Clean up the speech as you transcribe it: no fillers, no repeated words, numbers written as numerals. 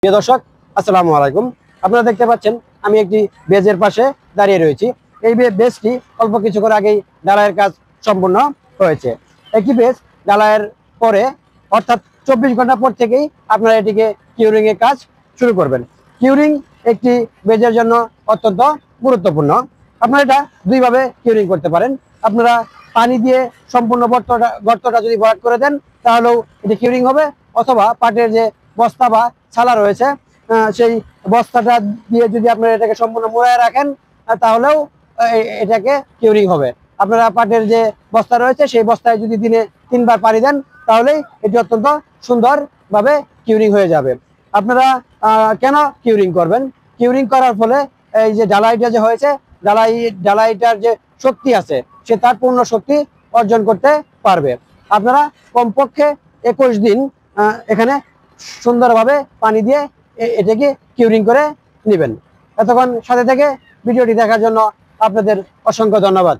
প্রিয় দর্শক, আসসালামু আলাইকুম। আপনারা দেখতে পাচ্ছেন আমি একটি বেজের পাশে দাঁড়িয়ে রয়েছি। এই বেজটি অল্প কিছু করে আগেই ঢালাইয়ের কাজ সম্পূর্ণ হয়েছে। একটি বেজ ঢালাইয়ের পরে অর্থাৎ 24 ঘন্টা পর থেকেই আপনারা এটিকে কিউরিং এর কাজ শুরু করবেন। কিউরিং একটি বেজের জন্য অত্যন্ত গুরুত্বপূর্ণ। আপনারা এটা দুইভাবে কিউরিং করতে পারেন। আপনারা পানি দিয়ে সম্পূর্ণ গর্তটা যদি ভরাট করে দেন তাহলেও এটি কিউরিং হবে, অথবা পাটের যে বস্তা বা ছালা রয়েছে সেই বস্তাটা দিয়ে যদি আপনারা এটাকে সম্পূর্ণ মোড়ায় রাখেন তাহলেও এটাকে কিউরিং হবে। আপনারা পাটের যে বস্তা রয়েছে সেই বস্তায় যদি দিনে 3 বার পানি দেন তাহলেই এটি অত্যন্ত সুন্দরভাবে কিউরিং হয়ে যাবে। আপনারা কেন কিউরিং করবেন? কিউরিং করার ফলে এই যে ঢালাইটা যে হয়েছে, ঢালাইটার যে শক্তি আছে সে তার পূর্ণ শক্তি অর্জন করতে পারবে। আপনারা কমপক্ষে 21 দিন এখানে সুন্দরভাবে পানি দিয়ে এটাকে কিউরিং করে নেবেন। এতক্ষণ সাথে থেকে ভিডিওটি দেখার জন্য আপনাদের অসংখ্য ধন্যবাদ।